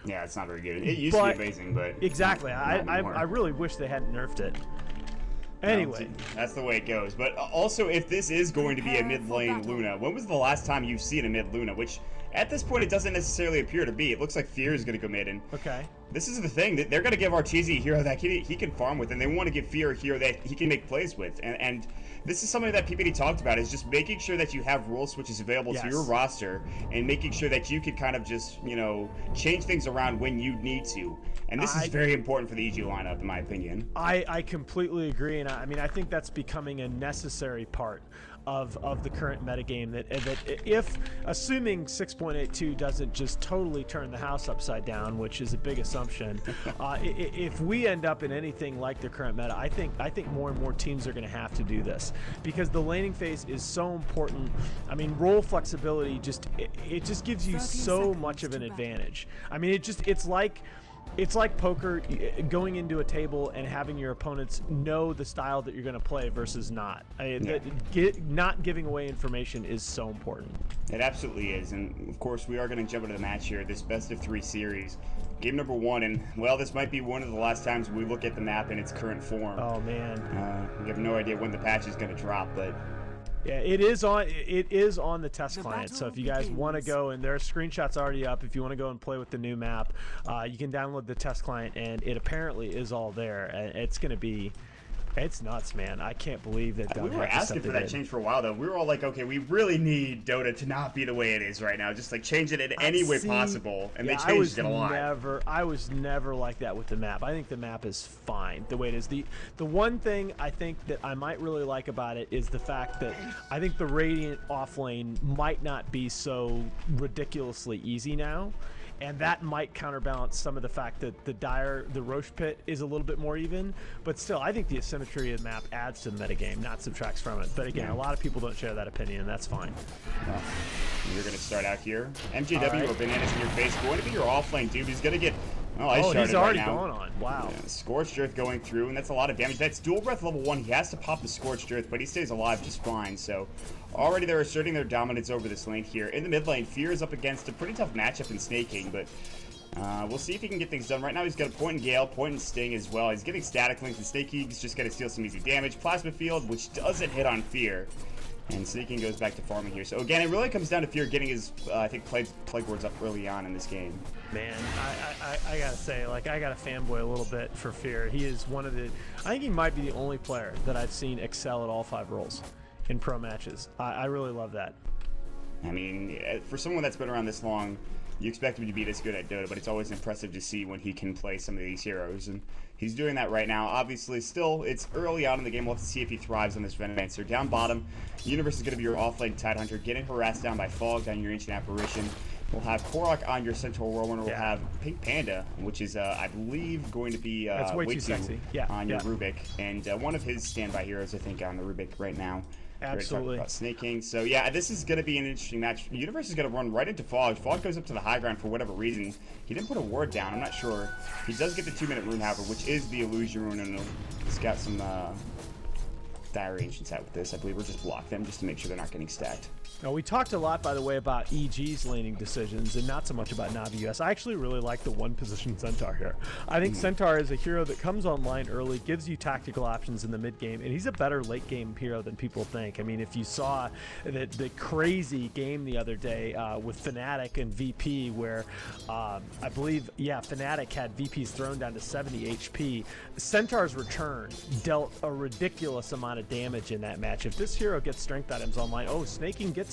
Yeah, it's not very good. It used to be amazing, but exactly. not I really wish they hadn't nerfed it. Anyway, no, that's the way it goes. But also, if this is going to be a mid lane Luna, when was the last time you've seen a mid Luna? Which at this point it doesn't necessarily appear to be. It looks like Fear is going to go mid, and this is the thing that they're going to give Arteezy a hero that he can farm with, and they want to give Fear a hero that he can make plays with, and this is something that PPD talked about, is just making sure that you have rule switches available to your roster, and making sure that you can kind of just, you know, change things around when you need to. And this is very important for the EG lineup, in my opinion. I completely agree, and I mean, I think that's becoming a necessary part of the current metagame, that if, assuming 6.82 doesn't just totally turn the house upside down, which is a big assumption, if we end up in anything like the current meta, I think more and more teams are going to have to do this, because the laning phase is so important. I mean, role flexibility it just gives you so much of an advantage. I mean, it's like poker, going into a table and having your opponents know the style that you're going to play versus not. Not giving away information is so important. It absolutely is, and of course we are going to jump into the match here, this best of 3 series. Game number 1, and well, this might be one of the last times we look at the map in its current form. Oh man. We have no idea when the patch is going to drop, but... Yeah, it is on the test client, so if you guys want to go, and there are screenshots already up, if you want to go and play with the new map, you can download the test client, and it apparently is all there. It's going to be... It's nuts, man. I can't believe that. We were asking for that change for a while, though. We were all like, okay, we really need Dota to not be the way it is right now. Just like change it in any way possible, and they changed it a lot. I was never like that with the map. I think the map is fine the way it is. The one thing I think that I might really like about it is the fact that I think the Radiant offlane might not be so ridiculously easy now. And that might counterbalance some of the fact that the Roche pit is a little bit more even. But still, I think the asymmetry of the map adds to the metagame, not subtracts from it. But again, a lot of people don't share that opinion, and that's fine. Well, you're going to start out here. MJW or Bananas in your face. Going to be your offlane, dude. He's going to get... Oh, he's already going on. Wow. Yeah, Scorched Earth going through, and that's a lot of damage. That's Dual Breath level 1. He has to pop the Scorched Earth, but he stays alive just fine. So already they're asserting their dominance over this lane here. In the mid lane, Fear is up against a pretty tough matchup in Snaking, but we'll see if he can get things done. Right now he's got a point in Gale, point in Sting as well. He's getting Static Link, and Snaking's just going to steal some easy damage. Plasma Field, which doesn't hit on Fear. And Snaking goes back to farming here. So again, it really comes down to Fear getting his, I think, plague wards up early on in this game. Man, I gotta say, like, I gotta fanboy a little bit for Fear. He is one of the, I think he might be the only player that I've seen excel at all 5 roles in pro matches. I really love that. I mean, for someone that's been around this long, you expect him to be this good at Dota, but it's always impressive to see when he can play some of these heroes, and he's doing that right now. Obviously, still, it's early on in the game. We'll have to see if he thrives on this Venomancer. Down bottom, Universe is going to be your offlane Tidehunter, getting harassed down by Fog down your Ancient Apparition. We'll have Korok on your Central Whirlwind. We'll have Pink Panda, which is, I believe, going to be that's way too sexy. On your Rubik, and one of his standby heroes, I think, on the Rubik right now. Absolutely. About Snaking. So yeah, this is going to be an interesting match. Universe is going to run right into Fog. Fog goes up to the high ground for whatever reason. He didn't put a ward down. I'm not sure. He does get the 2-minute rune, however, which is the illusion rune, and he's got some dire ancients out with this. I believe we'll just block them just to make sure they're not getting stacked. Now, we talked a lot, by the way, about EG's laning decisions and not so much about Navi US. I actually really like the one-position Centaur here. I think Centaur is a hero that comes online early, gives you tactical options in the mid-game, and he's a better late-game hero than people think. I mean, if you saw the crazy game the other day with Fnatic and VP, where I believe, Fnatic had VP's thrown down to 70 HP, Centaur's return dealt a ridiculous amount of damage in that match. If this hero gets strength items online, Snaking gets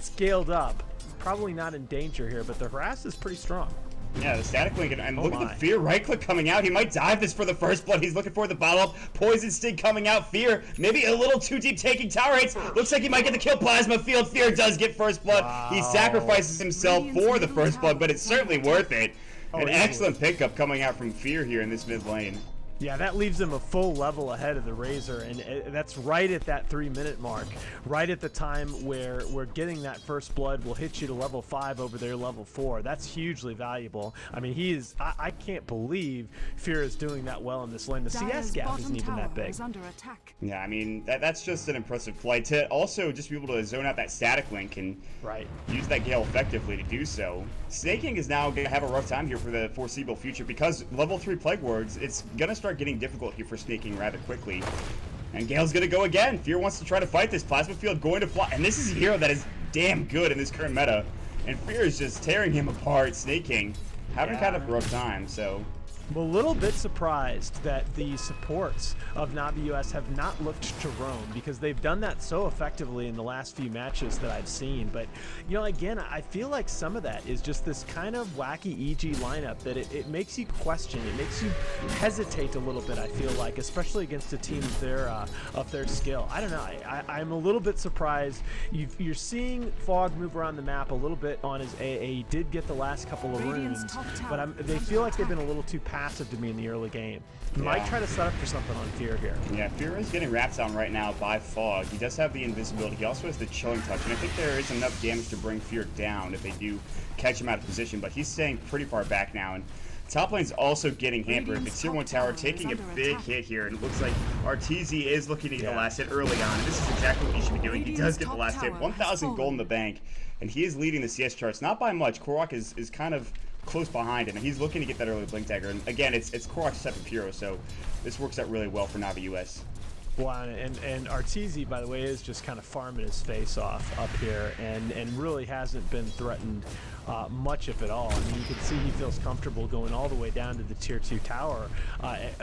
scaled up. Probably not in danger here, but the harass is pretty strong. Yeah, the Static Link, and look at the Fear right click coming out. He might dive this for the first blood. He's looking for the bottle up. Poison Sting coming out. Fear maybe a little too deep, taking tower hits. Looks like he might get the kill. Plasma Field. Fear does get first blood. Wow. He sacrifices himself for the first blood, but it's certainly worth it. An excellent pickup coming out from Fear here in this mid lane. Yeah, that leaves him a full level ahead of the Razor, and that's right at that 3-minute mark, right at the time where getting that first blood will hit you to level 5 over their level 4. That's hugely valuable. I mean, I can't believe Fear is doing that well in this lane. The CS gap isn't even that big. Yeah, I mean, that's just an impressive play to also just be able to zone out that static link and use that Gale effectively to do so. Snaking is now going to have a rough time here for the foreseeable future because level 3 Plague Wards, it's going to start getting difficult here for Snaking rather quickly. And Gale's going to go again. Fear wants to try to fight this. Plasma Field going to fly. And this is a hero that is damn good in this current meta. And Fear is just tearing him apart. Snaking having kind of a rough time, so... I'm a little bit surprised that the supports of Navi US have not looked to roam because they've done that so effectively in the last few matches that I've seen. But, you know, again, I feel like some of that is just this kind of wacky EG lineup that it makes you question. It makes you hesitate a little bit, I feel like, especially against a team of their skill. I don't know. I'm a little bit surprised. You're seeing Fog move around the map a little bit on his AA. He did get the last couple of runes, but they feel like they've been a little too passive to me in the early game. Might try to set up for something on Fear here. Yeah, Fear is getting wrapped on right now by Fog. He does have the invisibility. He also has the chilling touch, and I think there is enough damage to bring Fear down if they do catch him out of position, but he's staying pretty far back now, and top lane's also getting hampered. The tier 1 tower taking a big hit here, and it looks like Arteezy is looking to get the last hit early on, and this is exactly what he should be doing. He does get the last hit, 1,000 gold in the bank, and he is leading the CS charts, not by much. Korok is kind of close behind him, and he's looking to get that early blink dagger. And again, it's Korok's type of hero, so this works out really well for Navi US. Well, and Arteezy, by the way, is just kind of farming his face off up here, and really hasn't been threatened much, if at all. I mean, you can see he feels comfortable going all the way down to the tier 2 tower,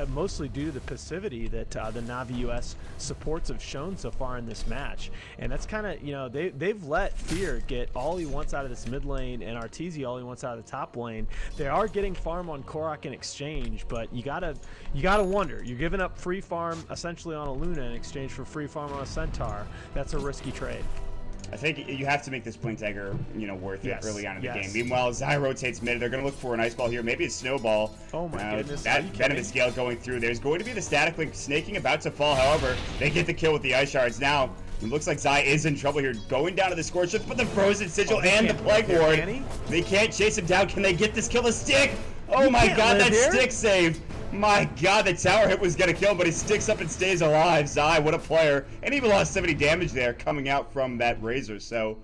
mostly due to the passivity that the Navi US supports have shown so far in this match. And that's kind of, you know, they've let Fear get all he wants out of this mid lane and Arteezy all he wants out of the top lane. They are getting farm on Korok in exchange, but you gotta wonder. You're giving up free farm essentially on a Luna in exchange for free farm on a Centaur. That's a risky trade. I think you have to make this blink dagger, you know, worth it early on in the game. Meanwhile, Zai rotates mid. They're going to look for an ice ball here, maybe a snowball. Oh my goodness! That venomous gale going through. There's going to be the static link snaking about to fall. However, they get the kill with the ice shards. Now it looks like Zai is in trouble here, going down to the scorch shift, but the frozen sigil and the plague ward. They can't chase him down. Can they get this kill? The stick! Oh my god, that stick saved! My god, the tower hit was gonna kill him, but he sticks up and stays alive. Zai, what a player. And he even lost 70 damage there coming out from that Razor, so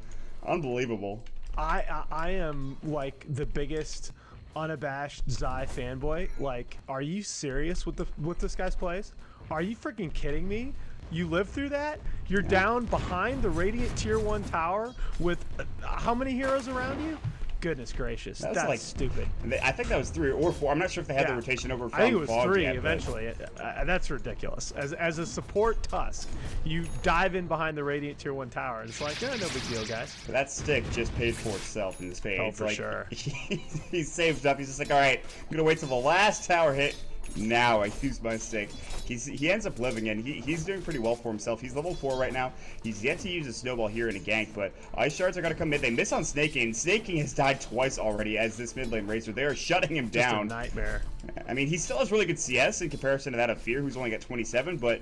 unbelievable. I am like the biggest unabashed Zai fanboy. Like, are you serious with this guy's plays? Are you freaking kidding me? You lived through that? You're down behind the Radiant Tier 1 tower with how many heroes around you? Goodness gracious, that's like stupid. I think that was 3 or 4. I'm not sure if they had the rotation over from I think it was Fog 3 yet, eventually. That's ridiculous. As a support Tusk, you dive in behind the Radiant Tier 1 tower. It's like, no big deal, guys. But that stick just paid for itself in this phase. Oh, for sure. He's saved up. He's just like, all right, I'm going to wait till the last tower hit. Now I use my stick. He ends up living, and he's doing pretty well for himself. He's level 4 right now. He's yet to use a snowball here in a gank, but ice shards are going to come mid. They miss on Snaking. Snaking has died twice already as this mid lane Razor. They are shutting him down. Just a nightmare. I mean, he still has really good CS in comparison to that of Fear, who's only got 27, but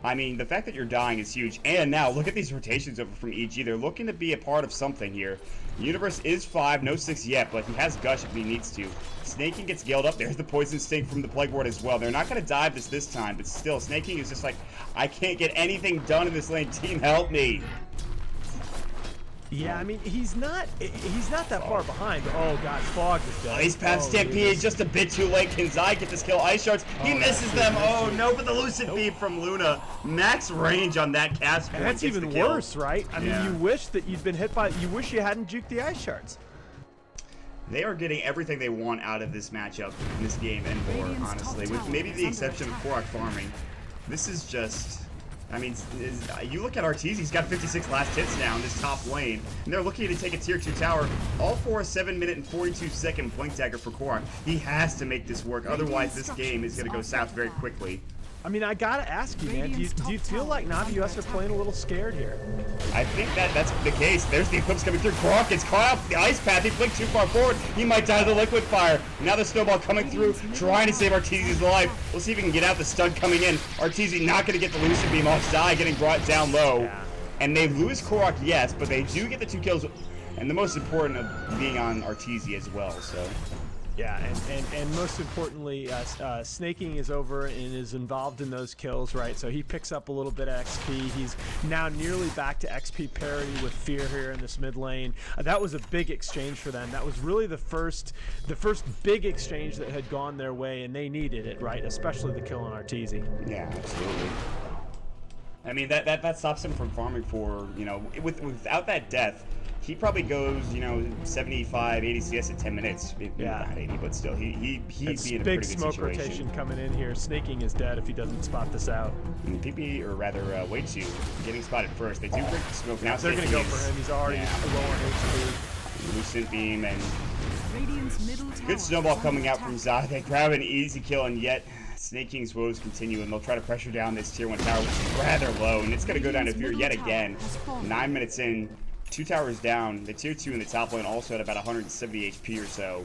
I mean, the fact that you're dying is huge. And now, look at these rotations over from EG. They're looking to be a part of something here. Universe is 5, no 6 yet, but he has Gush if he needs to. Snaking gets galed up. There's the Poison Sting from the Plague Ward as well. They're not going to dive this time, but still, Snaking is just like, I can't get anything done in this lane. Team, help me. Yeah, I mean, he's not that far behind. Oh gosh, Fog is dead. Ice Path Stampede is just a bit too late. Can Zai get this kill? Ice Shards, he misses them. Oh no, but the Lucid Beam from Luna. Max range on that cast. And that's even worse, right? I mean, you wish that you'd been hit by, you wish you hadn't juked the Ice Shards. They are getting everything they want out of this matchup in this game and more, honestly, with maybe the exception of Korok farming. This is just... I mean, you look at Arteezy, he's got 56 last hits now in this top lane, and they're looking to take a tier 2 tower, all for a 7-minute and 42-second blink dagger for Korok. He has to make this work, otherwise this game is going to go south very quickly. I mean, I gotta ask you, man. Do you feel like Navi US are playing a little scared here? I think that's the case. There's the Eclipse coming through. Korok gets caught up the ice path. He blinked too far forward. He might die to the liquid fire. Now the snowball coming through, trying to save Arteezy's life. We'll see if he can get out. The stun coming in. Arteezy not going to get the Lucid Beam off. Zai getting brought down low. Yeah. And they lose Korok, yes, but they do get the 2 kills. And the most important of being on Arteezy as well, so... Yeah, and most importantly, Snaking is over and is involved in those kills, right? So he picks up a little bit of XP. He's now nearly back to XP parity with Fear here in this mid lane. That was a big exchange for them. That was really the first big exchange that had gone their way, and they needed it, right? Especially the kill on Arteezy. Yeah, absolutely. I mean, that stops him from farming for, you know, without that death. He probably goes, you know, 75, 80 CS in 10 minutes. Yeah. Not 80, but still, he'd be in a pretty good big smoke rotation coming in here. Snaking is dead if he doesn't spot this out. And PP, or rather, Wei-Chu, getting spotted first. They do break the smoke. Now they're going to go for him. He's already low on HP. Lucent Beam and good snowball coming out from Zai. They grab an easy kill, and yet Snaking's woes continue, and they'll try to pressure down this tier 1 tower, which is rather low, and it's going to go down to Fear yet again. 9 minutes in. 2 towers down. The tier 2 in the top lane also at about 170 HP or so.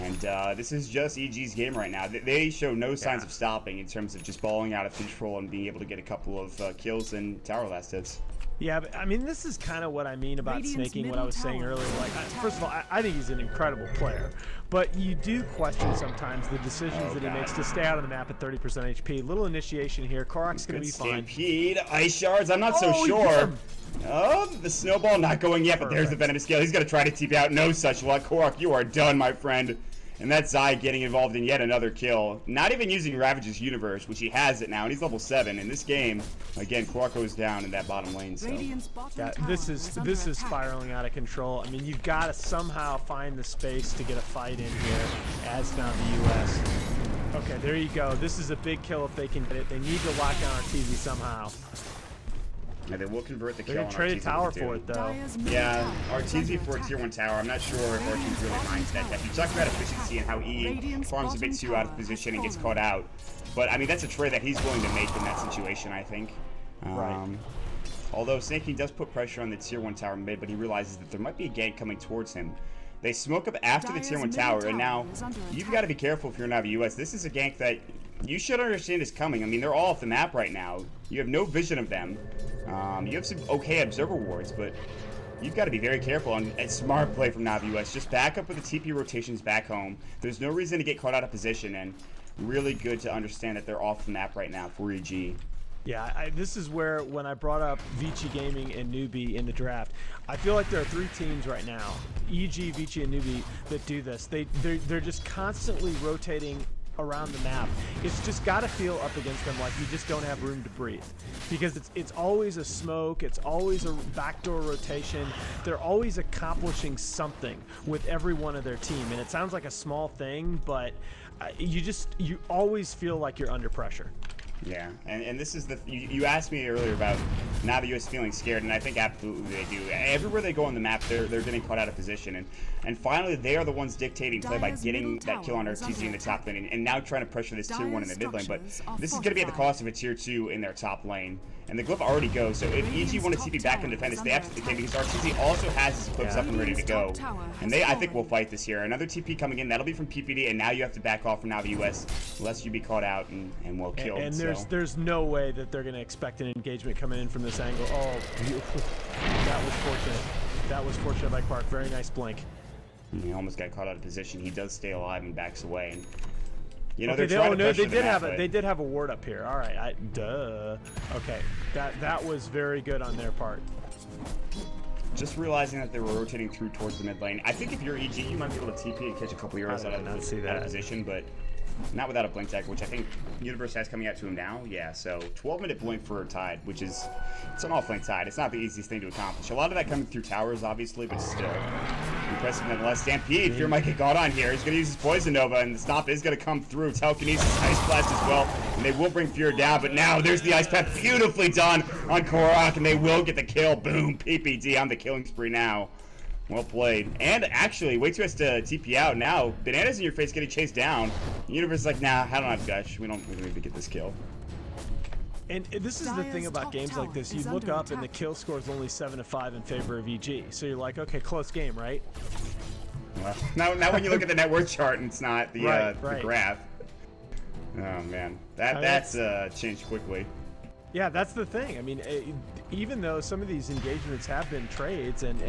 And this is just EG's game right now. They show no signs of stopping in terms of just balling out of control and being able to get a couple of kills and tower last hits. Yeah, but I mean, this is kind of what I mean about Snaking, what I was saying earlier. Like, first of all, I think he's an incredible player, but you do question sometimes the decisions that he makes to stay out of the map at 30% HP. Little initiation here. Korok's going to be fine. Stampede, ice shards, I'm not so sure. Oh, the snowball not going yet, but there's the venomous scale. He's going to try to TP out. No such luck. Korok, you are done, my friend. And that's Zai getting involved in yet another kill. Not even using Ravage's Universe, which he has it now, and he's level 7. In this game, again, Korok goes down in that bottom lane. So yeah, this is spiraling out of control. I mean, you've got to somehow find the space to get a fight in here, as now the US. Okay, there you go. This is a big kill if they can get it. They need to lock down Arteezy somehow. Yeah, they will convert the kill. They're going to trade a tower for it, though. Yeah, Arteezy for a tier 1 tower. I'm not sure if Arteezy really minds that. You talked about efficiency and how he farms a bit too out of position and gets caught out. But, I mean, that's a trade that he's willing to make in that situation, I think. Right. Although Snaking does put pressure on the tier 1 tower mid, but he realizes that there might be a gank coming towards him. They smoke up after the tier 1 tower, and now you've got to be careful if you're Navi US. This is a gank that you should understand is coming. I mean, they're all off the map right now. You have no vision of them. You have some okay observer wards, but you've got to be very careful. And a smart play from Navi US. Just back up with the TP rotations back home. There's no reason to get caught out of position, and really good to understand that they're off the map right now for EG. Yeah, this is where, when I brought up Vici Gaming and Newbie in the draft, I feel like there are 3 teams right now, EG, Vici, and Newbie, that do this. They're just constantly rotating around the map. It's just got to feel up against them like you just don't have room to breathe, because it's always a smoke, it's always a backdoor rotation. They're always accomplishing something with every one of their team, and it sounds like a small thing, but you always feel like you're under pressure. Yeah, and this is you asked me earlier about Navi US feeling scared, and I think absolutely they do. Everywhere they go on the map, they're getting caught out of position, and finally they are the ones dictating play by getting that kill on Arteezy in the top lane, and now trying to pressure this tier 1 in the mid lane. But this is going to be at the cost of a tier 2 in their top lane. And the Glyph already goes, so if EG want to TP back and defend this, they absolutely can, because Arteezy also has his Glyphs up and ready to go. And they, I think, will fight this here. Another TP coming in, that'll be from PPD, and now you have to back off from Navi US, lest you be caught out and well killed. And there's no way that they're going to expect an engagement coming in from this angle. Oh, beautiful. That was fortunate. That was fortunate by Park. Very nice blink. He almost got caught out of position. He does stay alive and backs away. And, you know, okay, they did have a ward up here. All right, duh. Okay, that was very good on their part. Just realizing that they were rotating through towards the mid lane. I think if you're EG, you might be able to TP and catch a couple euros out of position, but not without a blink tech, which I think Universe has coming out to him now. Yeah, so 12-minute blink for a tide, which is, it's an off-lane tide. It's not the easiest thing to accomplish. A lot of that coming through towers, obviously, but still impressive nonetheless. Stampede, Fear might get caught on here. He's going to use his Poison Nova, and the stop is going to come through. Telekinesis, Ice Blast as well, and they will bring Fear down, but now there's the Ice Path, beautifully done on Korok, and they will get the kill. Boom, PPD on the killing spree now. Well played. And actually, Wei-Chu has to TP out now. Bananas in your face getting chased down. The Universe is like, nah, I don't have gush. We don't need to get this kill. And this is the thing about games like this. You look up and the kill score is only 7-5 in favor of EG. So you're like, okay, close game, right? Well, now when you look at the net worth chart and it's not the, right. the graph. Oh, man. That's changed quickly. Yeah, that's the thing. I mean, even though some of these engagements have been trades and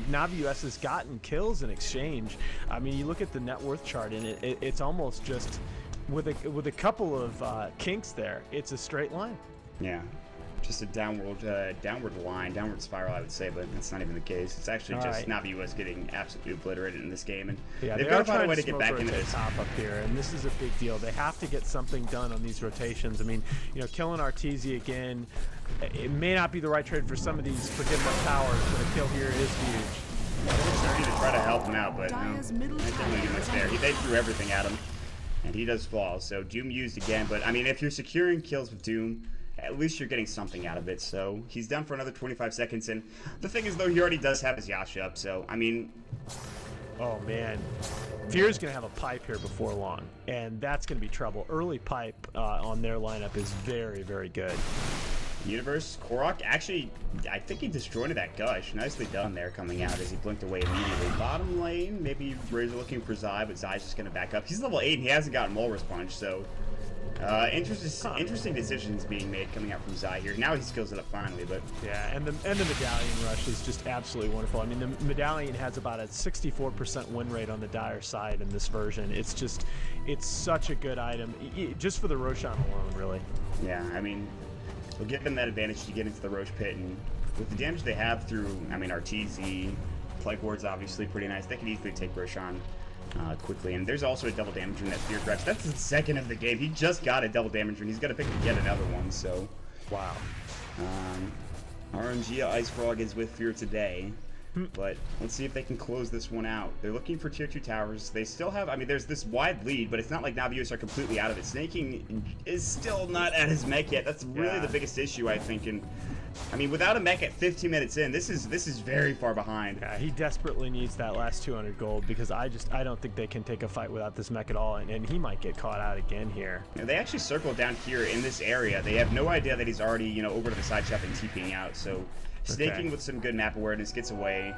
Navi US has gotten kills in exchange, I mean, you look at the net worth chart and it's almost just with a couple of kinks there. It's a straight line. Yeah, just a downward line, downward spiral, I would say, but that's not even the case. It's actually just Navi US getting absolutely obliterated in this game, and they've got to find a way to get back into this. Top up here, and this is a big deal. They have to get something done on these rotations. I mean, you know, killing Arteezy again, it may not be the right trade for some of these forgettable towers, but a kill here is huge. They're starting to try to help him out, but I don't really get much there. They threw everything at him, and he does fall. So Doom used again, but I mean, if you're securing kills with Doom, at least you're getting something out of it. So he's done for another 25 seconds, and the thing is, though, he already does have his Yasha up, so I mean... Oh, man. Fear's going to have a pipe here before long, and that's going to be trouble. Early pipe on their lineup is very, very good. Universe, Korok, actually, I think he destroyed that Gush. Nicely done there coming out as he blinked away immediately. Bottom lane, maybe Razor looking for Zai, but Zai's just going to back up. He's level 8 and he hasn't gotten Walrus Punch, so... interesting decisions being made coming out from Zai here. Now he skills it up finally, but... Yeah, and the Medallion Rush is just absolutely wonderful. I mean, the Medallion has about a 64% win rate on the Dire side in this version. It's such a good item, just for the Roshan alone, really. Yeah, I mean... We'll give them that advantage to get into the Roche Pit, and with the damage they have through, I mean, Arteezy, Plague Ward's obviously pretty nice. They can easily take Roshan quickly, and there's also a double damage in that Fear Grabs. That's the second of the game. He just got a double damage, and he's got to pick yet another one, so... Wow. RNG Ice Frog is with Fear today, but let's see if they can close this one out. They're looking for tier 2 towers. They still have, I mean, there's this wide lead, but it's not like Navi US are completely out of it. Snaking is still not at his mech yet. That's really the biggest issue, I think. And I mean, without a mech at 15 minutes in, this is very far behind. Yeah, he desperately needs that last 200 gold because I don't think they can take a fight without this mech at all, and he might get caught out again here. Yeah, they actually circled down here in this area. They have no idea that he's already, you know, over to the side shop and TPing out. So Snaking with some good map awareness gets away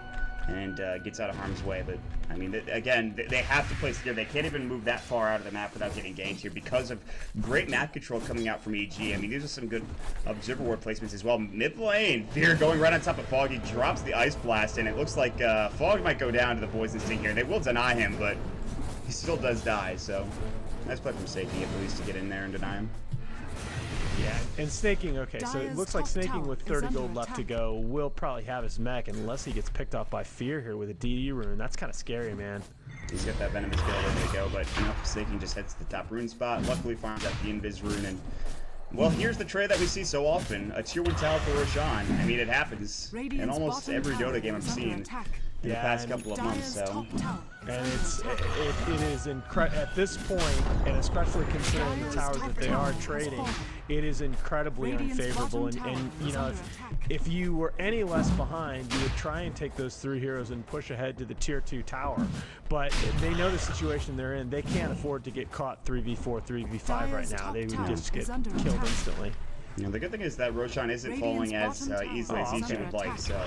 and gets out of harm's way. But I mean, again, they have to play secure. They can't even move that far out of the map without getting ganked here because of great map control coming out from EG. I mean, these are some good observer ward placements as well. Mid lane, Fear going right on top of Fog. He drops the Ice Blast, and it looks like Fog might go down to the Boys Instinct here. They will deny him, but he still does die. So nice play from Safety at least to get in there and deny him. Yeah, and Snaking, okay, so it looks like Snaking with 30 gold left to go will probably have his mech unless he gets picked off by Fear here with a DD rune. That's kind of scary, man. He's got that Venomous Gale ready to go, but you know, Snaking just heads to the top rune spot. Luckily finds out the Invis rune, and well, here's the trade that we see so often. A tier 1 tower for Roshan. I mean, it happens in almost every Dota game I've seen in the past couple of months, so... And it is at this point, and especially considering the towers that they are trading, it is incredibly unfavorable. And you know, if you were any less behind, you would try and take those 3 heroes and push ahead to the tier 2 tower. But they know the situation they're in. They can't afford to get caught 3v4, 3v5 right now. They would just get killed instantly. You know, the good thing is that Roshan isn't falling as easily as EG would like, so...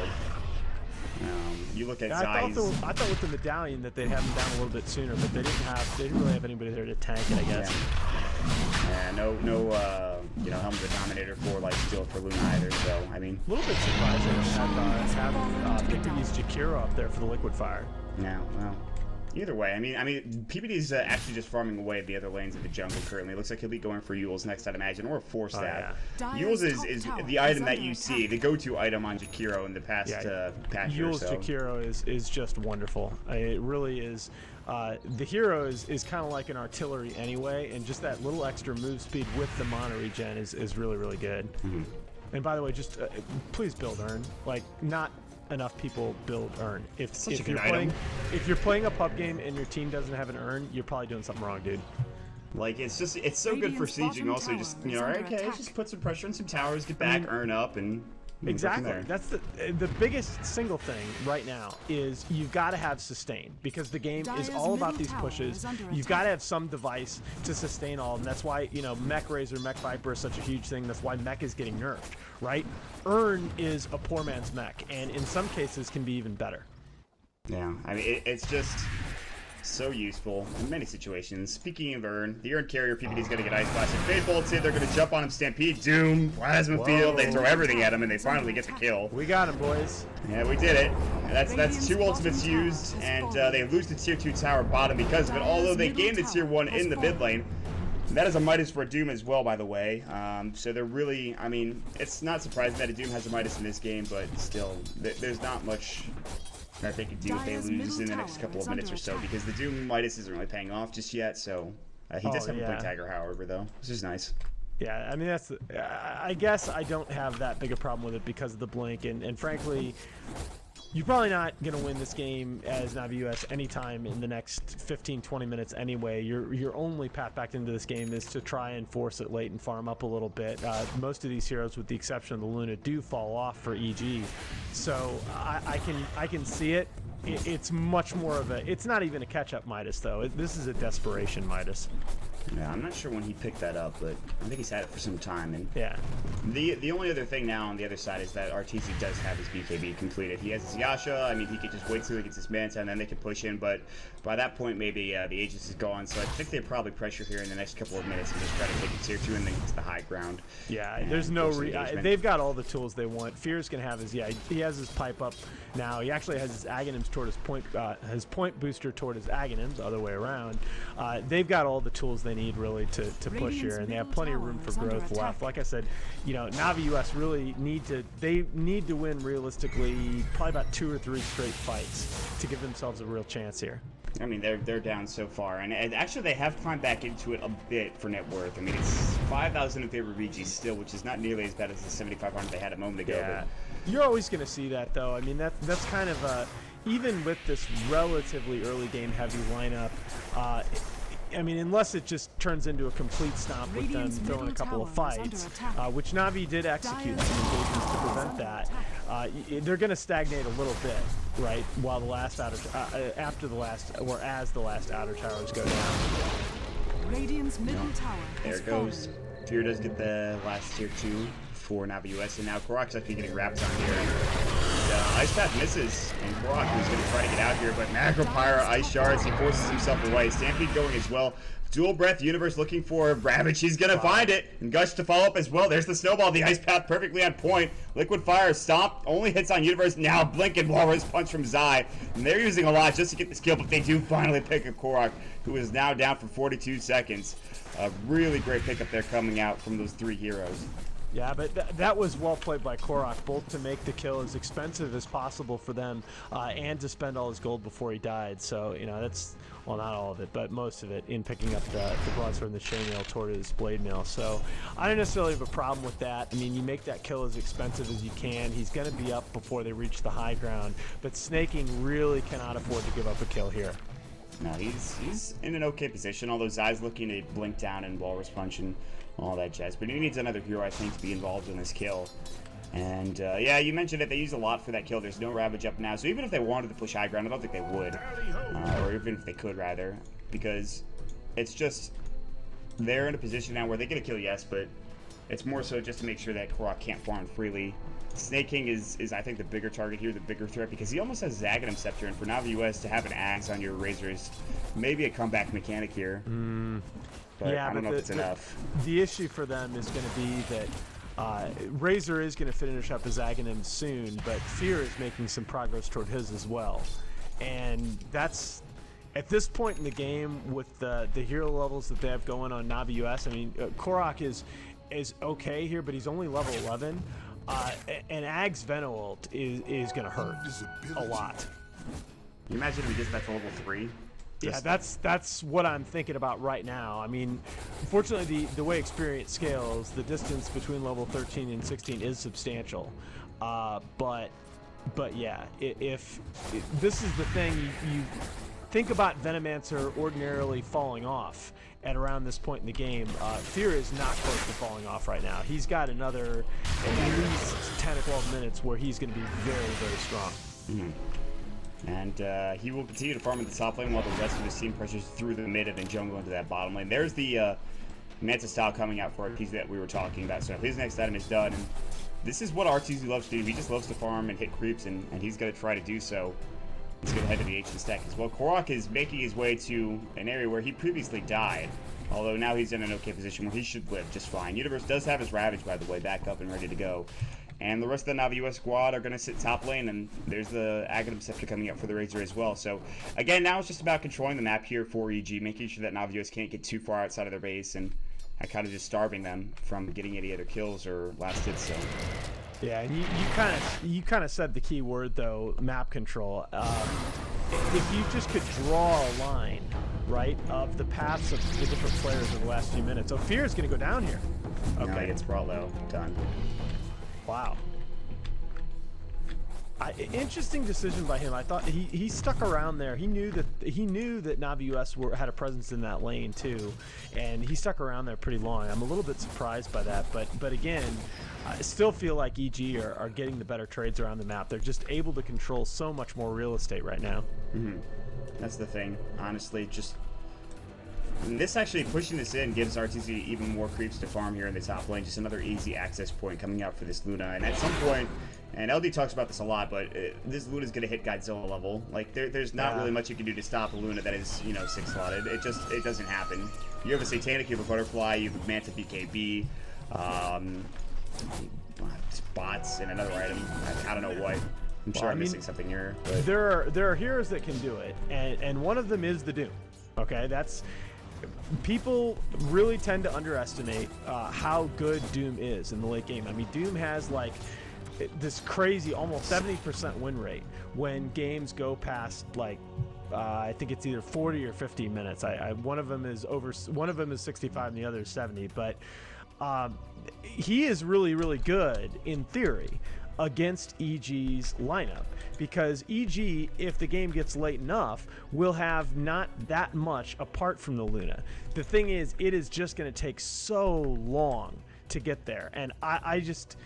you look at Zai's... I thought with the Medallion that they'd have him down a little bit sooner, but they didn't really have anybody there to tank it, I guess. Yeah, no, you know, Helm's a Dominator for like Steel for Luna either, so, I mean... A little bit surprised they don't have PPD's Jakiro up there for the Liquid Fire. Yeah, well... Either way, I mean, PPD's actually just farming away the other lanes of the jungle currently. It looks like he'll be going for Yule's next, I'd imagine, or a 4-stab. Yule's is the item that you see, the go-to item on Jakiro in the past patch Yule's or so. Jakiro is just wonderful. It really is. The hero is kind of like an artillery anyway, and just that little extra move speed with the mono regen is really, really good. Mm-hmm. And by the way, just please build Urn. Like, not enough people build Urn. If you're playing a pub game and your team doesn't have an Urn, you're probably doing something wrong, dude. Like, it's so good for sieging also. Just, you know, okay, just put some pressure on some towers, get back, Urn up, and Exactly. That's the biggest single thing right now is you've got to have sustain, because the game is all about these pushes. You've got to have some device to sustain all, and that's why, you know, Mech Razor, Mech Viper is such a huge thing. That's why Mech is getting nerfed, right? Earn is a poor man's Mech, and in some cases can be even better. Yeah, I mean, it's just so useful in many situations. Speaking of Earn, the Earn carrier PPD is going to get Ice Blast. If Fade bolts in, they're going to jump on him, Stampede, Doom, Plasma Field. They throw everything at him, and they finally get the kill. We got him, boys. Yeah, we did it. And that's 2 ultimates used, and they lose the tier 2 tower bottom because of it, although they gain the tier 1 in the mid lane. That is a Midas for a Doom as well, by the way. So they're really, I mean, it's not surprising that a Doom has a Midas in this game, but still, there's not much that they could do if they lose in the next couple of minutes or so, because the Doom Midas isn't really paying off just yet. So he does have a blink tagger, however, though, which is nice. Yeah, I mean, that's. I guess I don't have that big a problem with it because of the blink, and frankly, you're probably not going to win this game as Navi US anytime in the next 15-20 minutes anyway. Your only path back into this game is to try and force it late and farm up a little bit. Most of these heroes, with the exception of the Luna, do fall off for EG. So I can see it. It's much more of a... It's not even a catch-up Midas, though. This is a desperation Midas. Yeah, I'm not sure when he picked that up, but I think he's had it for some time. And yeah. The only other thing now on the other side is that Arteezy does have his BKB completed. He has his Yasha. I mean, he could just wait till he gets his Manta, and then they can push in. But by that point, maybe the Aegis is gone. So I think they probably pressure here in the next couple of minutes and just try to take the tier 2 and then get to the high ground. Yeah, there's no... they've got all the tools they want. Fear's going to have his... he has his pipe up now. He actually has his Aghanims toward his point booster toward his Aghanims, other way around. They've got all the tools they need really to push here, and they have plenty of room for growth left. Like I said, you know, Navi US really need to win realistically probably about 2 or 3 straight fights to give themselves a real chance here. I mean, they're down so far, and actually they have climbed back into it a bit for net worth. I mean, it's 5,000 in favor of VG still, which is not nearly as bad as the 7,500 they had a moment ago. Yeah. But you're always going to see that, though. I mean, that's kind of even with this relatively early game heavy lineup. I mean, unless it just turns into a complete stomp with them throwing a couple of fights, which Navi did execute some engagements to prevent that, they're going to stagnate a little bit, right, while the last outer, after the last, or as the last outer towers go down. Radiant's middle tower. There it goes. Fear does get the last tier 2 for Navi US, and now Korok's actually getting wrapped on here. Ice Path misses, and Korok is going to try to get out here, but Macro Pyro, Ice Shards, he forces himself away. Stampede going as well. Dual Breath, Universe looking for Ravage. He's going to find it, and Gush to follow up as well. There's the Snowball, the Ice Path perfectly on point. Liquid Fire, Stomp, only hits on Universe. Now Blink and Walrus Punch from Zai. And they're using a lot just to get this kill, but they do finally pick up Korok, who is now down for 42 seconds. A really great pickup there coming out from those 3 heroes. Yeah, but that was well played by Korok, both to make the kill as expensive as possible for them and to spend all his gold before he died. So, you know, that's, well, not all of it, but most of it in picking up the broadsword and the chainmail toward his blade mail. So I don't necessarily have a problem with that. I mean, you make that kill as expensive as you can. He's going to be up before they reach the high ground, but Snaking really cannot afford to give up a kill here. No, he's in an okay position, although Zai's looking to blink down and Walrus Punch and all that jazz. But he needs another hero, I think, to be involved in this kill. And, yeah, you mentioned it. They use a lot for that kill. There's no Ravage up now. So even if they wanted to push high ground, I don't think they would. Or even if they could, rather. Because it's just... They're in a position now where they get a kill, yes, but it's more so just to make sure that Korok can't farm freely. Snake King is I think, the bigger target here, the bigger threat, because he almost has Zaghanim Scepter, and for Navi US to have an axe on your Razor is maybe a comeback mechanic here. But yeah, I don't know if it's enough. The issue for them is going to be that Razor is going to finish up his Aghanim soon, but Fear is making some progress toward his as well. And that's, at this point in the game, with the hero levels that they have going on Navi US, I mean, Korok is okay here, but he's only level 11. And Ag's Veno ult is going to hurt a lot. Can you imagine if he gets that to level 3? Yeah, that's what I'm thinking about right now. I mean, unfortunately, the way experience scales, the distance between level 13 and 16 is substantial. But yeah, if this is the thing, think about Venomancer ordinarily falling off at around this point in the game. Fear is not close to falling off right now. He's got another at least 10 or 12 minutes where he's going to be very, very strong. And he will continue to farm in the top lane while the rest of his team pressures through the mid and then jungle into that bottom lane. There's the Manta style coming out for Arteezy that we were talking about. So his next item is done. And this is what Arteezy loves to do. He just loves to farm and hit creeps, and he's going to try to do so. He's going to head to the ancient stack as well. Korok is making his way to an area where he previously died, although now he's in an okay position where he should live just fine. Universe does have his Ravage, by the way, back up and ready to go. And the rest of the Navi US squad are going to sit top lane, and there's the Aghanim Scepter coming up for the Razor as well. So, again, now it's just about controlling the map here for EG, making sure that Navi US can't get too far outside of their base, and kind of just starving them from getting any other kills or last hits. So. Yeah, and you kind of said the key word though, map control. If you just could draw a line, right, of the paths of the different players in the last few minutes. So Fear is going to go down here. Okay, no, it's brought low. Done. Wow. Interesting decision by him. I thought he stuck around there. He knew that Navi US had a presence in that lane too, and he stuck around there pretty long. I'm a little bit surprised by that, but again, I still feel like EG are getting the better trades around the map. They're just able to control so much more real estate right now. That's the thing. Honestly, just this actually pushing this in gives Arteezy even more creeps to farm here in the top lane. Just another easy access point coming out for this Luna, and at some point. And LD talks about this a lot, but this Luna's going to hit Godzilla level. Like, there's not really much you can do to stop a Luna that is, 6-slotted. It doesn't happen. You have a Satanic, you have a Butterfly, you have a Manta BKB, bots, and another item. I don't know what. I'm sure I'm missing something here. But. There are heroes that can do it, and one of them is the Doom. Okay, that's... People really tend to underestimate how good Doom is in the late game. I mean, Doom has, like... this crazy almost 70% win rate when games go past like I think it's either 40 or 50 minutes. One of them is 65 and the other is 70, but he is really, really good in theory against EG's lineup, because EG, if the game gets late enough, will have not that much apart from the Luna. The thing is, it is just going to take so long to get there, and I just...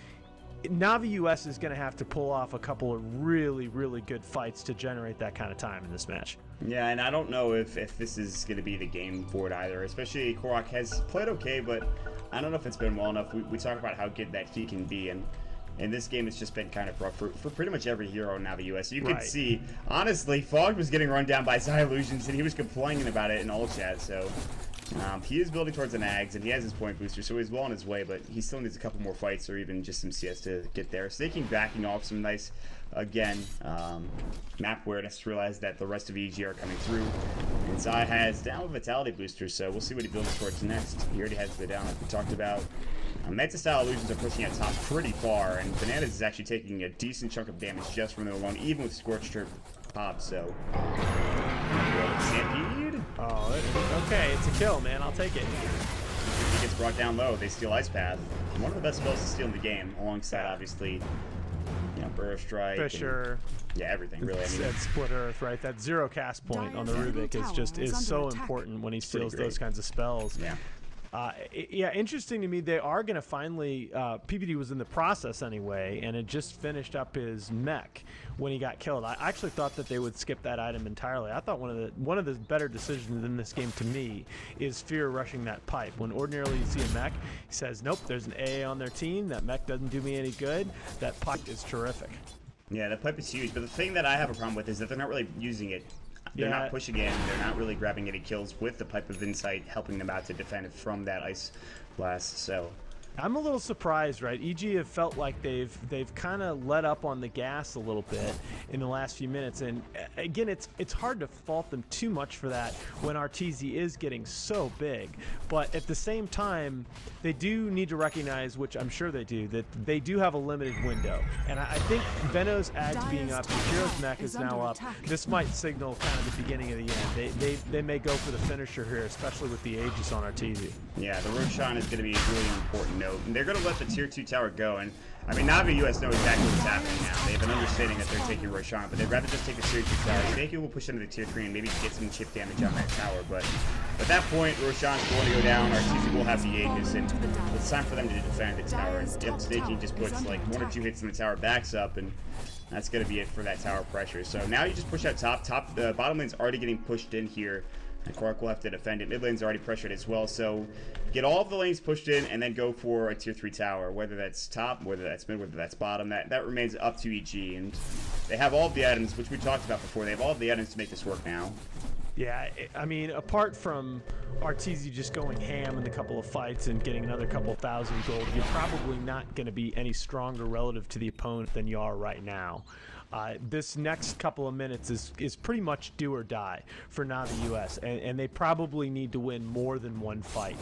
Navi US is going to have to pull off a couple of really, really good fights to generate that kind of time in this match. Yeah, and I don't know if this is going to be the game for it either. Especially Korok has played okay, but I don't know if it's been well enough. We talk about how good that he can be, and in this game it's just been kind of rough for pretty much every hero in Navi US. You could see, honestly, Fog was getting run down by Illusions, and he was complaining about it in all chat, so... he is building towards an Ags, and he has his point booster, so he's well on his way, but he still needs a couple more fights or even just some CS to get there. Staking backing off some nice, again, map awareness, realize that the rest of EG are coming through. And Zai has down with Vitality booster, so we'll see what he builds towards next. He already has the down, like we talked about. Meta-style illusions are pushing at top pretty far, and Bananas is actually taking a decent chunk of damage just from them alone, even with Scorched Earth pop, so... Stampede? Oh, okay, it's a kill, man. I'll take it. He gets brought down low. They steal Ice Path. One of the best spells to steal in the game, alongside, obviously, Burrow Strike. Fisher. And, yeah, everything, really. I mean, that Split Earth, right? That 0 cast point on the Rubik is so important when he steals those kinds of spells. Yeah. Yeah, interesting to me. They are going to finally... PPD was in the process anyway, and had just finished up his mech when he got killed. I actually thought that they would skip that item entirely. I thought one of the better decisions in this game to me is Fear rushing that pipe. When ordinarily you see a mech, he says, nope, there's an AA on their team. That mech doesn't do me any good. That pipe is terrific. Yeah, that pipe is huge. But the thing that I have a problem with is that they're not really using it. They're not pushing in. They're not really grabbing any kills with the Pipe of Insight, helping them out to defend from that Ice Blast. So I'm a little surprised, right? EG have felt like they've kind of let up on the gas a little bit in the last few minutes, and again, it's hard to fault them too much for that when Arteezy is getting so big. But at the same time, they do need to recognize, which I'm sure they do, that they do have a limited window. And I think Veno's Ags being up, Hero's mech is now up. This might signal kind of the beginning of the end. They may go for the finisher here, especially with the Aegis on Arteezy. Yeah, the Roshan is going to be a really important node note. And they're going to let the tier 2 tower go. And I mean, Navi US know exactly what's happening now. They have an understanding that they're taking Roshan, but they'd rather just take the tier 2 tower. Snakey will push into the tier 3 and maybe get some chip damage on that tower. But at that point, Roshan's going to go down. Arteezy will have the Aegis, and it's time for them to defend the tower. And yep, Snakey just puts like 1 or 2 hits in the tower, backs up, and that's going to be it for that tower pressure. So now you just push out top. The bottom lane's already getting pushed in here. And Quark will have to defend it. Mid lane's already pressured as well. So get all of the lanes pushed in and then go for a tier 3 tower. Whether that's top, whether that's mid, whether that's bottom, that remains up to EG. And they have all of the items, which we talked about before. They have all of the items to make this work now. Yeah, I mean, apart from Arteezy just going ham in a couple of fights and getting another couple thousand gold, you're probably not going to be any stronger relative to the opponent than you are right now. This next couple of minutes is pretty much do or die for Navi US, and they probably need to win more than one fight.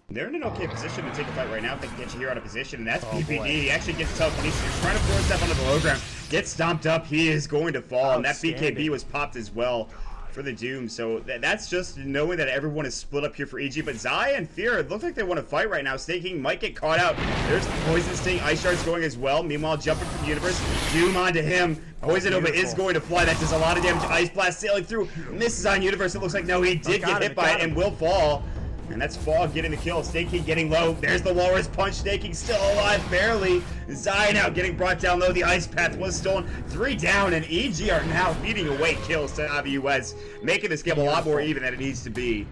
They're in an okay position to take a fight right now if they can get Chihiro out of position, and that's PPD. Boy. He actually gets telekinesis. He's trying to force step onto the low ground. Gets stomped up. He is going to fall, and that BKB was popped as well for the Doom. So that's just knowing that everyone is split up here for EG. But Zaya and Fear, it looks like they want to fight right now. Staking might get caught out. There's the Poison Sting. Ice Shard's going as well. Meanwhile, jumping from Universe. Doom onto him. Poison Nova is going to fly. That does a lot of damage. Ice Blast sailing through. Misses on Universe. It looks like no, he did get hit by it and will fall. And that's Fog getting the kill. Staking getting low. There's the Walrus Punch. Staking still alive, barely. Zai now getting brought down low. The Ice Path was stolen. 3 down, and EG are now beating away kills to Navi US, making this game a lot more even than it needs to be.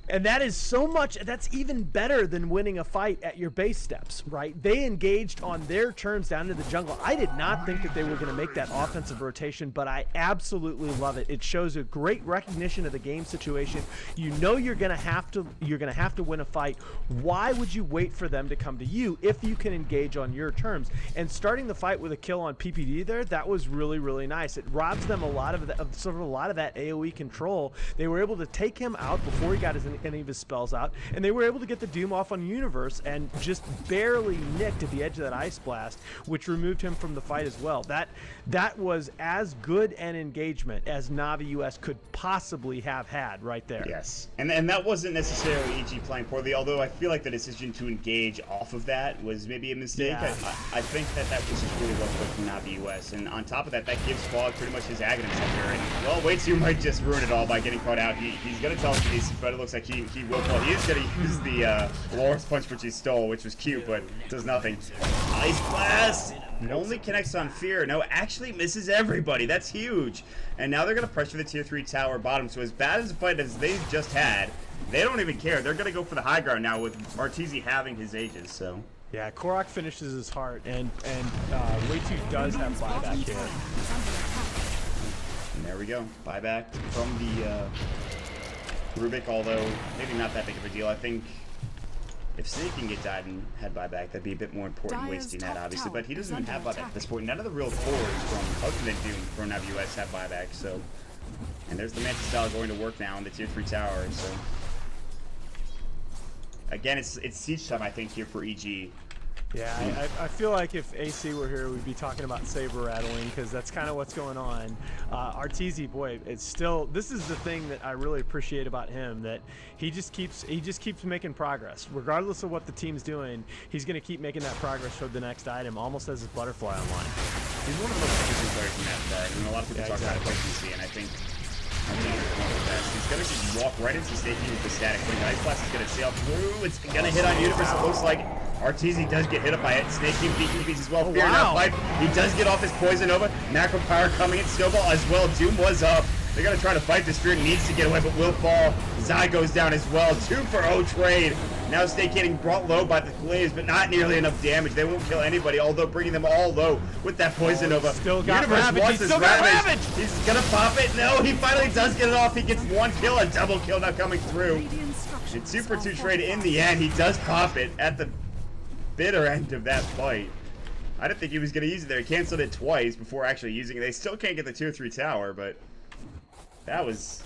And that is so much, that's even better than winning a fight at your base steps, right? They engaged on their terms down into the jungle. I did not think that they were going to make that offensive rotation, but I absolutely love it. It shows a great recognition of the game situation. You know you're going to have to win a fight. Why would you wait for them to come to you if you can engage on your terms? And starting the fight with a kill on PPD there, that was really, really nice. It robs them a lot of that AoE control. They were able to take him out before he got any of his spells out, and they were able to get the Doom off on Universe and just barely nicked at the edge of that Ice Blast, which removed him from the fight as well. That was as good an engagement as Navi US could possibly have had right there. Yes, and that wasn't necessarily EG playing poorly, although I feel like the decision to engage off of that was maybe a mistake. Yeah. I think that was just really well put from Navi US, and on top of that, that gives Fog pretty much his Aghanim Scepter, and well, Waitsu might just ruin it all by getting caught out. He's gonna telekinesis, but it looks like he will fall. He is going to use the Walrus Punch, which he stole, which was cute, but does nothing. Ice Blast only connects on Fear. No, actually misses everybody. That's huge. And now they're going to pressure the tier 3 tower bottom. So as bad as a fight as they just had, they don't even care. They're going to go for the high ground now with Arteezy having his Aegis. So yeah, Korok finishes his heart, and Waitsu does have buyback here. And there we go. Buyback from the Rubik, although maybe not that big of a deal. I think if Snake can get died and had buyback, that'd be a bit more important, wasting that, obviously. But he doesn't even have buyback at this point. None of the real cores from other than Doom from Navi US have buyback, so. And there's the Mantis style going to work now on the tier 3 tower, so. Again, it's siege time, I think, here for EG. Yeah, I feel like if AC were here, we'd be talking about saber rattling, because that's kind of what's going on. Arteezy, boy, it's still, this is the thing that I really appreciate about him, that he just keeps making progress. Regardless of what the team's doing, he's going to keep making that progress toward the next item, almost as his butterfly online. He's one of the most efficient players in that part. I mean, a lot of people talk about efficiency, and I think he's going to just walk right into Staking with the static wing. Ice Blast is going to sail through. It's going to hit on Universe. It looks like Arteezy does get hit up by it. Snake King BKBs as well. Fear now fight. He does get off his Poison Nova. Macro Power coming in. Snowball as well. Doom was up. They're going to try to fight this. Fear needs to get away, but will fall. Zai goes down as well. 2 for 0 trade. Now Snake getting brought low by the Glaze, but not nearly enough damage. They won't kill anybody, although bringing them all low with that Poison Nova. Still got Ravage. He's still got Ravage. He's going to pop it. No, he finally does get it off. He gets 1 kill. A double kill now coming through. And 2 for 2 trade in the end. He does pop it at the bitter end of that fight. I didn't think he was going to use it there. He canceled it twice before actually using it. They still can't get the tier 3 tower, but that was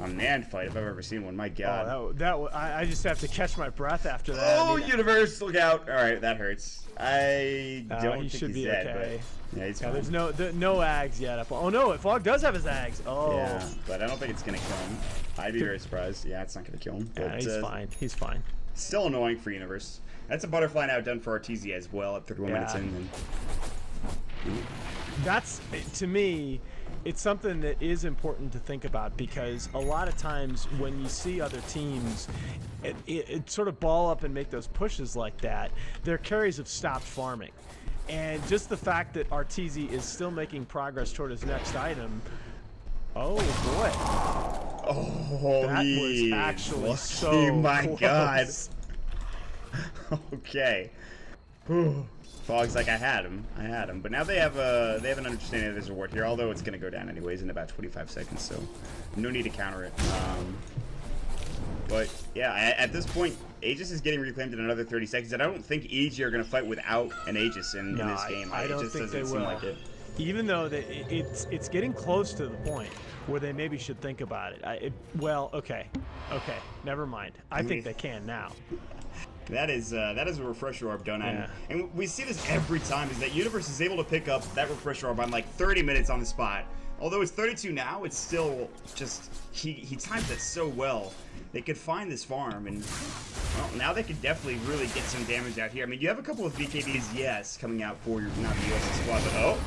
a man fight if I've ever seen one. My God. Oh, I just have to catch my breath after that. Oh, Universe, look out. All right, that hurts. I don't think should he's be dead, okay. But yeah, he's fine. There's no Ags yet. Oh, no, Fog does have his Ags. Oh. Yeah, but I don't think it's going to kill him. I'd be very surprised. Yeah, it's not going to kill him. Yeah, But, he's fine. He's fine. Still annoying for Universe. That's a butterfly now done for Arteezy as well at 31 minutes in. And... That's, to me, it's something that is important to think about, because a lot of times when you see other teams it sort of ball up and make those pushes like that, their carries have stopped farming. And just the fact that Arteezy is still making progress toward his next item. Oh boy. Oh, that was actually so my close. God. Okay. Fog's like, I had him. But now they have an understanding of this reward here, although it's going to go down anyways in about 25 seconds, so no need to counter it. But yeah, at this point, Aegis is getting reclaimed in another 30 seconds, and I don't think EG are going to fight without an Aegis in this game. I don't think they will. Like it. Even though it's getting close to the point where they maybe should think about it. Well, okay, never mind. I think they can now. That is a refresher orb done, and we see this every time, is that Universe is able to pick up that refresher orb on like 30 minutes on the spot. Although it's 32 now, it's still just, he timed it so well. They could find this farm, and well, now they could definitely really get some damage out here. I mean, you have a couple of VKBs, yes, coming out for your non-US squad, but oh,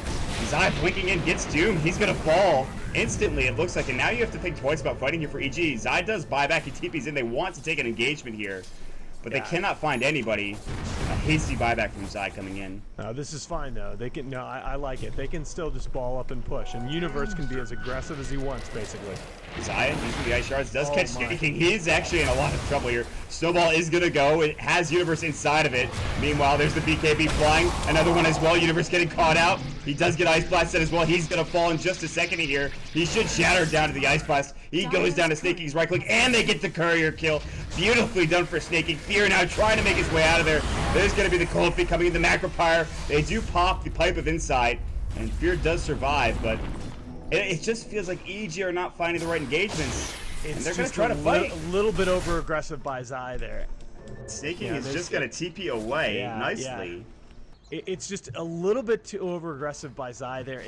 Zai blinking in, gets doomed. He's gonna fall instantly, it looks like, and now you have to think twice about fighting here for EG. Zai does buyback, he TPs in, they want to take an engagement here. But they cannot find anybody. A hasty buyback from Zai coming in. No, this is fine though. They can. No, I like it. They can still just ball up and push, and Universe can be as aggressive as he wants, basically. Zai using the ice shards does catch Snaking. He's actually in a lot of trouble here. Snowball is gonna go. It has Universe inside of it. Meanwhile, there's the BKB flying. Another one as well. Universe getting caught out. He does get ice blasted as well. He's gonna fall in just a second here. He should shatter down to the ice blast. He goes down to Snaking's right click, and they get the courier kill. Beautifully done for Snaking. Fear now trying to make his way out of there. There's going to be the cold feet coming in, the Macropyre. They do pop the pipe of insight, and Fear does survive, but it just feels like EG are not finding the right engagements. And they're going to try to fight. A little bit over aggressive by Zai there. Snaking is just going to TP away nicely. Yeah. It's just a little bit too over-aggressive by Zai there.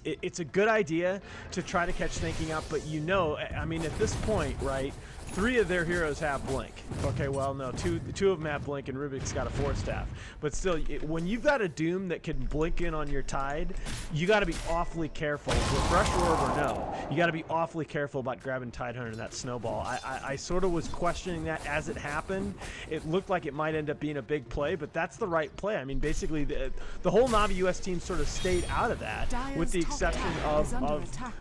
It's a good idea to try to catch Snaking up, but I mean, at this point, right, 3 of their heroes have Blink. Okay, well, no, two of them have Blink, and Rubik's got a 4-staff. But still, when you've got a Doom that can blink in on your Tide, you got to be awfully careful. Refresh Orb or no, you got to be awfully careful about grabbing Tidehunter and that Snowball. I sort of was questioning that as it happened. It looked like it might end up being a big play, but that's the right play. I mean, basically, the whole Navi US team sort of stayed out of that, with the exception of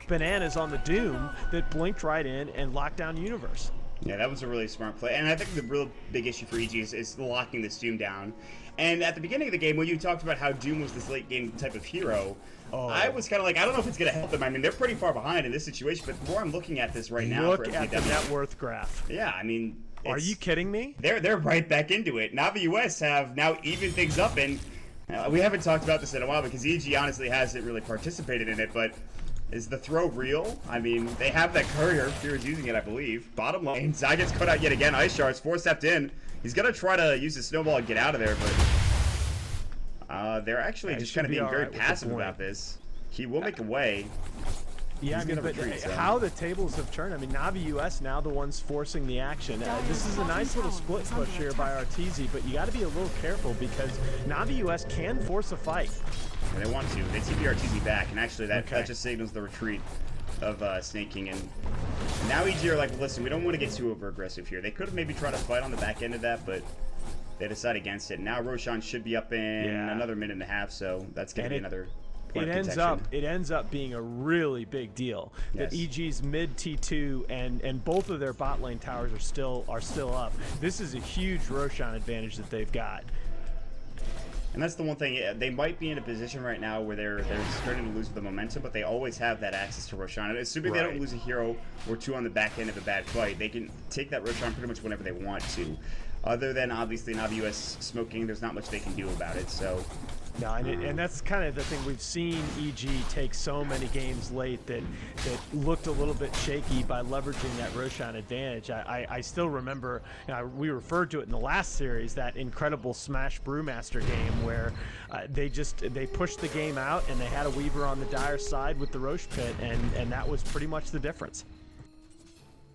Bananas on the Doom that blinked right in and locked down Universe. Yeah, that was a really smart play, and I think the real big issue for EG is locking this Doom down. And at the beginning of the game, when you talked about how Doom was this late game type of hero, I was kind of like, I don't know if it's going to help them. I mean, they're pretty far behind in this situation, but the more I'm looking at this right now, look at the net worth graph. Yeah, I mean, are you kidding me? They're right back into it. Navi US have now evened things up, and we haven't talked about this in a while because EG honestly hasn't really participated in it, but is the throw real? I mean, they have that courier. Fear is using it, I believe. Bottom lane, Zai gets cut out yet again. Ice Shards, 4-stepped in. He's going to try to use the Snowball and get out of there, but they're actually just kind of being very passive about this. He will make a way. Yeah, I mean, but how the tables have turned. I mean, Navi US now the ones forcing the action. This is a nice little split push here by Arteezy, but you got to be a little careful because Navi US can force a fight. And they want to. They TP Arteezy back, and actually that just signals the retreat of Snaking. And now EG are like, listen, we don't want to get too over-aggressive here. They could have maybe tried to fight on the back end of that, but they decide against it. Now Roshan should be up in another minute and a half, so that's going to be another point of contention. It ends up being a really big deal that EG's mid T2 and both of their bot lane towers are still up. This is a huge Roshan advantage that they've got. And that's the one thing, they might be in a position right now where they're starting to lose the momentum, but they always have that access to Roshan. And assuming they don't lose a hero or two on the back end of a bad fight, they can take that Roshan pretty much whenever they want to. Other than, obviously, Navi US smoking, there's not much they can do about it, so... No, and that's kind of the thing. We've seen EG take so many games late that looked a little bit shaky by leveraging that Roshan advantage. I still remember, we referred to it in the last series, that incredible Smash Brewmaster game where they pushed the game out and they had a Weaver on the dire side with the Roche Pit, and that was pretty much the difference.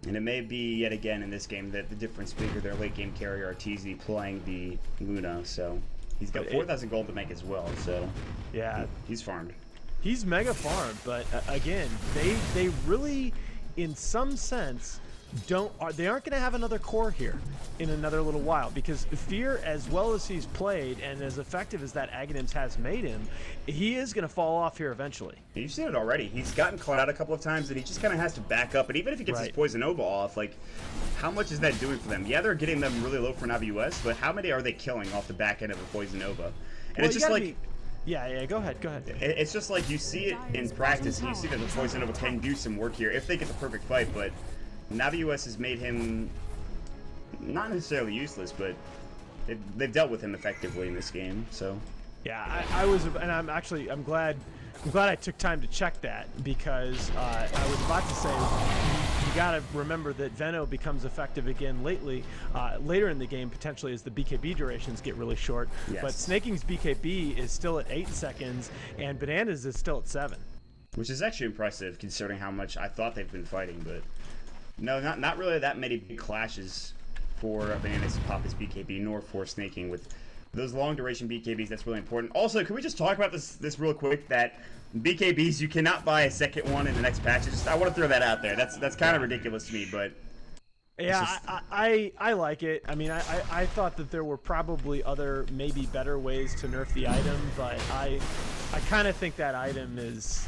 And it may be, yet again, in this game, that the difference being their late-game carrier, Arteezy, playing the Luna, so he's got 4,000 gold to make as well, so yeah, he's farmed. He's mega farmed, but again, they really, in some sense, they aren't going to have another core here in another little while, because Fear, as well as he's played and as effective as that Aghanims has made him, he is going to fall off here eventually. You've seen it already. He's gotten caught out a couple of times, and he just kind of has to back up. And even if he gets his Poison Nova off, like, how much is that doing for them? Yeah, they're getting them really low for Navi US, but how many are they killing off the back end of a Poison Nova? And it's just like... Yeah, go ahead. It's just like you see it in practice, and you see that the Poison Nova can do some work here if they get the perfect fight, but Navi US has made him not necessarily useless, but they've dealt with him effectively in this game, so... Yeah, I'm glad I took time to check that, because I was about to say you got to remember that Veno becomes effective again later in the game, potentially as the BKB durations get really short. Yes. But Snaking's BKB is still at 8 seconds, and Bananas is still at 7. Which is actually impressive, considering how much I thought they've been fighting, but no, not really that many big clashes for Bananas to pop his BKB, nor for Snaking with those long duration BKBs. That's really important. Also, can we just talk about this real quick, that BKBs, you cannot buy a second one in the next patch. I want to throw that out there. That's kind of ridiculous to me, but yeah, I like it. I mean, I thought that there were probably other, maybe better ways to nerf the item, but I kind of think that item is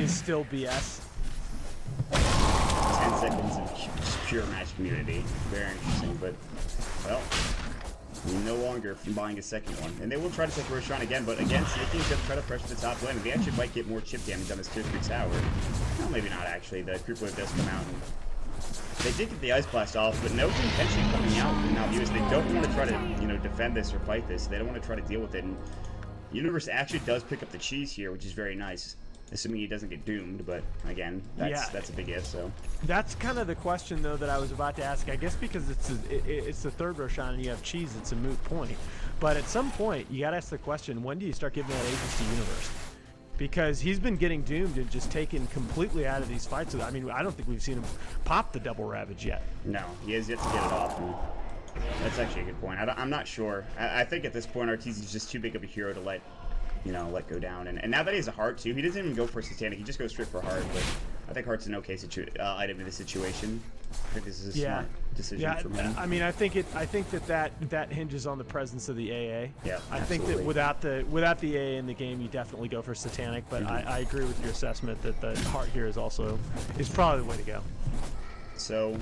still BS. 10 seconds of pure match community. Very interesting, but well, no longer buying a second one. And they will try to take Roshan again, but again, Snaking's going to try to pressure the top lane, and they actually might get more chip damage on this tier 3 tower. Well, maybe not, actually. The creep wave does come out. They did get the Ice Blast off, but no contention coming out from now viewers. They don't want to try to, defend this or fight this. They don't want to try to deal with it. And Universe actually does pick up the cheese here, which is very nice. Assuming he doesn't get doomed, but again, that's a big if. So that's kind of the question, though, that I was about to ask. I guess because it's the third Roshan and you have cheese, it's a moot point. But at some point, you got to ask the question: when do you start giving that Aegis to Universe? Because he's been getting doomed and just taken completely out of these fights. I mean, I don't think we've seen him pop the double Ravage yet. No, he has yet to get it off. And that's actually a good point. I'm not sure. I think at this point, Arteezy is just too big of a hero to let go down. And now that he has a heart too, he doesn't even go for Satanic. He just goes straight for heart. But I think heart's an okay item in this situation. I think this is a smart decision for him. I mean, I think that hinges on the presence of the AA. Yeah, I think that without the AA in the game, you definitely go for Satanic. But I agree with your assessment that the heart here is probably the way to go. So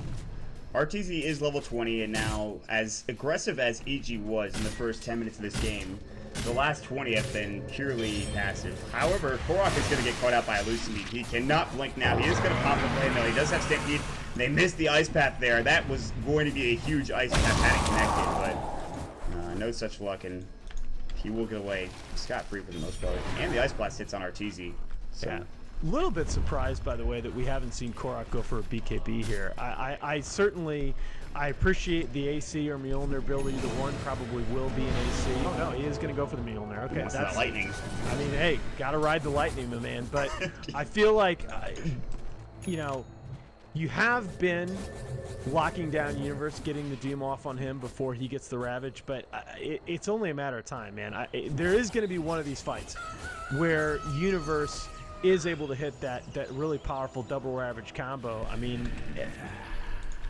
Arteezy is level 20, and now as aggressive as EG was in the first 10 minutes of this game, the last 20 have been purely passive. However, Korok is going to get caught out by a Lucidity. He cannot blink now. He is going to pop the play mill. He does have Stampede. They missed the Ice Path there. That was going to be a huge Ice Path had it connected, but no such luck, and he will get away scot-free for the most part. And the Ice Blast hits on Arteezy. So. Yeah. A little bit surprised, by the way, that we haven't seen Korok go for a BKB here. I certainly appreciate the AC or Mjolnir build. Either one probably will be an AC. Oh no, he is going to go for the Mjolnir. Okay, that's that lightning. I mean, hey, gotta ride the lightning, my man. But I feel like, you have been locking down Universe, getting the Doom off on him before he gets the Ravage, but it's only a matter of time, man. There is going to be one of these fights where Universe is able to hit that really powerful double Ravage combo. I mean,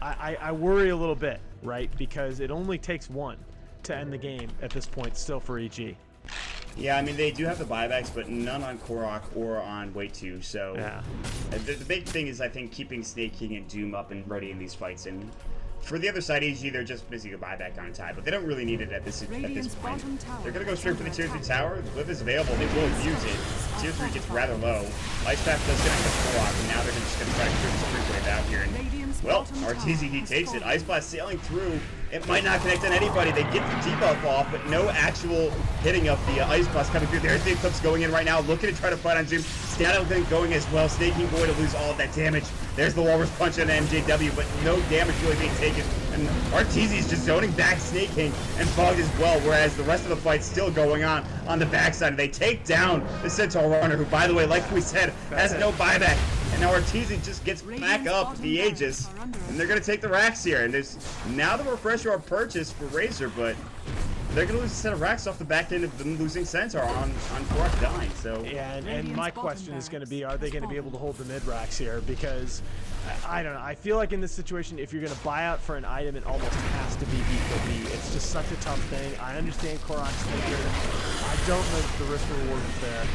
I worry a little bit, right? Because it only takes one to end the game at this point still for EG. Yeah, I mean, they do have the buybacks, but none on Korok or on Way 2, so yeah. The big thing is, I think, keeping Snake King and Doom up and ready in these fights. And for the other side, EG, they're just missing a buyback on time, but they don't really need it at this point. They're going to go straight for the Tier 3 tower. The Glyph is available. They will use it. Tier 3 gets rather low. Ice Path does connect with Korok, and now they're just going to try to clear this freak wave out here. And, well, Arteezy, he takes it. Ice Blast sailing through. It might not connect on anybody. They get the debuff off, but no actual hitting of the Ice Blast coming through. There's the Eclipse going in right now, looking to try to fight on Zoom. Scatter thing going as well. Snaking going to lose all of that damage. There's the Walrus Punch on MJW, but no damage really being taken. And Arteezy's just zoning back Snake King and Fogged as well, whereas the rest of the fight's still going on the backside. They take down the Centaur Runner, who, by the way, like we said, has no buyback. And now Arteezy just gets back up the Aegis, and they're going to take the racks here. And there's now the refresher on purchase for Razor, but they're going to lose a set of racks off the back end of them losing Centaur on Korok dying. So yeah, and my question is going to be, are they going to be able to hold the mid racks here? Because I don't know. I feel like in this situation, if you're going to buy out for an item, it almost has to be B for B. It's just such a tough thing. I understand Korok's figure. I don't know if the risk reward is there.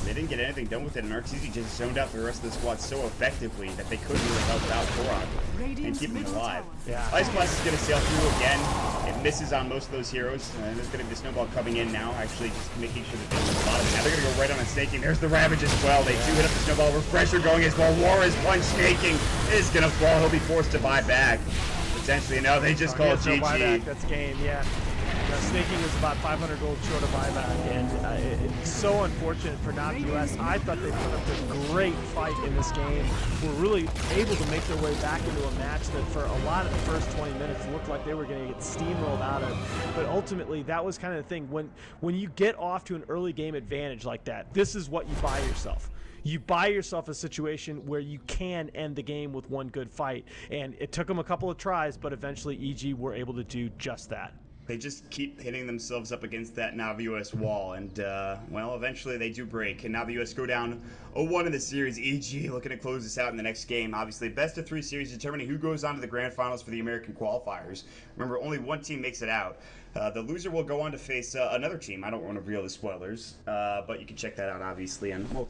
They didn't get anything done with it, and Arteezy just zoned out the rest of the squad so effectively that they couldn't really help out Korok and keep him alive. Yeah. Ice Blast is going to sail through again. It misses on most of those heroes. There's going to be the snowball coming in now, actually just making sure that they're on the bottom. Now they're going to go right on a snaking. There's the Ravage as well. They do hit up the snowball. Refresher going as well. War's punch snaking is going to fall. He'll be forced to buy back. Potentially, no, they just call it GG. Buyback. That's game, yeah. Snaking was about 500 gold short of buyback, and it's so unfortunate for US. I thought they put up a great fight in this game. Were really able to make their way back into a match that for a lot of the first 20 minutes looked like they were going to get steamrolled out of. But ultimately, that was kind of the thing. When you get off to an early game advantage like that, this is what you buy yourself. You buy yourself a situation where you can end the game with one good fight. And it took them a couple of tries, but eventually EG were able to do just that. They just keep hitting themselves up against that NAVUS wall, and, well, eventually they do break, and NAVUS go down 0-1 in the series. EG looking to close this out in the next game. Obviously, best of 3 series determining who goes on to the grand finals for the American qualifiers. Remember, only one team makes it out. The loser will go on to face another team. I don't want to reveal the spoilers, but you can check that out, obviously, on multiple